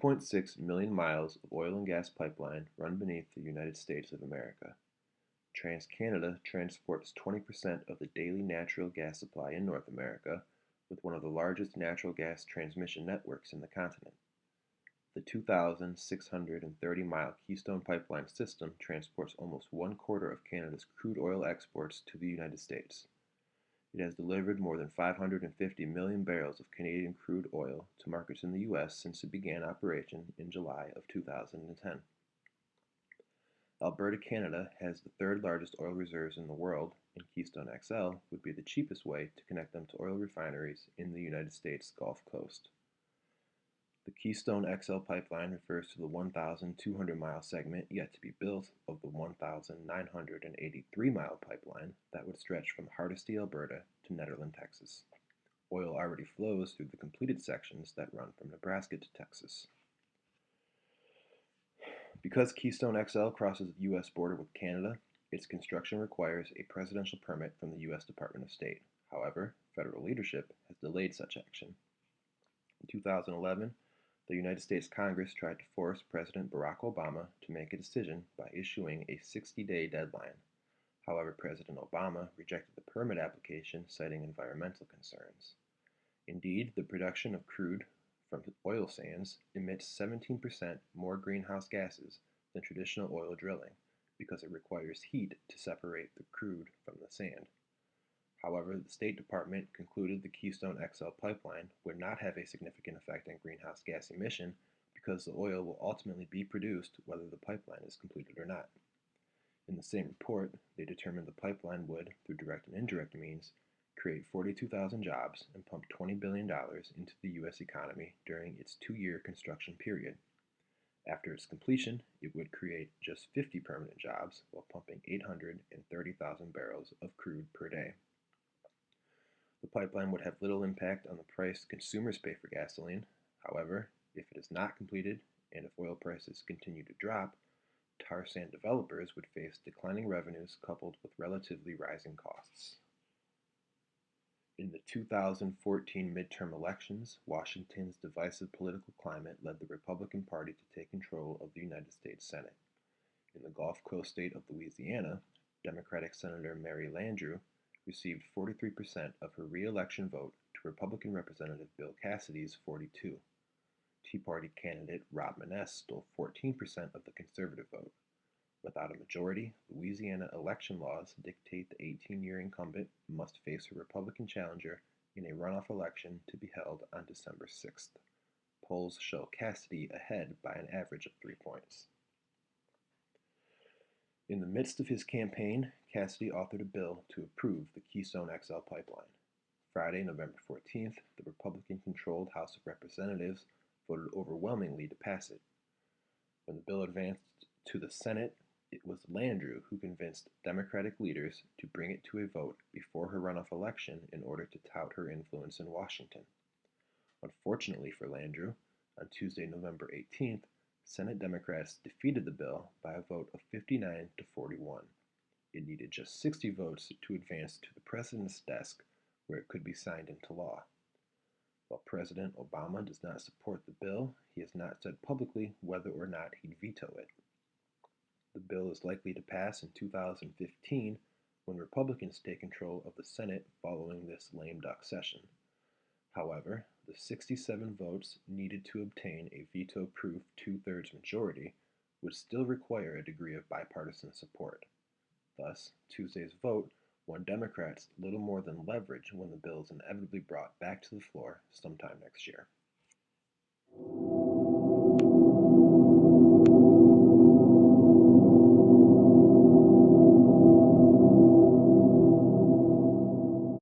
2.6 million miles of oil and gas pipeline run beneath the United States of America. TransCanada transports 20% of the daily natural gas supply in North America, with one of the largest natural gas transmission networks in the continent. The 2,630-mile Keystone pipeline system transports almost one-quarter of Canada's crude oil exports to the United States. It has delivered more than 550 million barrels of Canadian crude oil to markets in the U.S. since it began operation in July of 2010. Alberta, Canada has the third largest oil reserves in the world, and Keystone XL would be the cheapest way to connect them to oil refineries in the United States Gulf Coast. The Keystone XL pipeline refers to the 1,200-mile segment yet to be built of the 1,983-mile pipeline that would stretch from Hardisty, Alberta to Nederland, Texas. Oil already flows through the completed sections that run from Nebraska to Texas. Because Keystone XL crosses the U.S. border with Canada, its construction requires a presidential permit from the U.S. Department of State. However, federal leadership has delayed such action. In 2011, the United States Congress tried to force President Barack Obama to make a decision by issuing a 60-day deadline. However, President Obama rejected the permit application, citing environmental concerns. Indeed, the production of crude from oil sands emits 17% more greenhouse gases than traditional oil drilling because it requires heat to separate the crude from the sand. However, the State Department concluded the Keystone XL pipeline would not have a significant effect on greenhouse gas emission because the oil will ultimately be produced whether the pipeline is completed or not. In the same report, they determined the pipeline would, through direct and indirect means, create 42,000 jobs and pump $20 billion into the U.S. economy during its 2-year construction period. After its completion, it would create just 50 permanent jobs while pumping 830,000 barrels of crude per day. The pipeline would have little impact on the price consumers pay for gasoline. However, if it is not completed and if oil prices continue to drop, tar sand developers would face declining revenues coupled with relatively rising costs. In the 2014 midterm elections, Washington's divisive political climate led the Republican Party to take control of the United States Senate. In the Gulf Coast state of Louisiana, Democratic Senator Mary Landrieu received 43% of her re-election vote to Republican Representative Bill Cassidy's 42. Tea Party candidate Rob Maness stole 14% of the conservative vote. Without a majority, Louisiana election laws dictate the 18-year incumbent must face her Republican challenger in a runoff election to be held on December 6th. Polls show Cassidy ahead by an average of 3 points. In the midst of his campaign, Cassidy authored a bill to approve the Keystone XL pipeline. Friday, November 14th, the Republican-controlled House of Representatives voted overwhelmingly to pass it. When the bill advanced to the Senate, it was Landrieu who convinced Democratic leaders to bring it to a vote before her runoff election in order to tout her influence in Washington. Unfortunately for Landrieu, on Tuesday, November 18th, Senate Democrats defeated the bill by a vote of 59 to 41. It needed just 60 votes to advance to the President's desk, where it could be signed into law. While President Obama does not support the bill, he has not said publicly whether or not he'd veto it. The bill is likely to pass in 2015 when Republicans take control of the Senate following this lame duck session. However, the 67 votes needed to obtain a veto-proof 2/3 majority would still require a degree of bipartisan support. Thus, Tuesday's vote won Democrats little more than leverage when the bill is inevitably brought back to the floor sometime next year.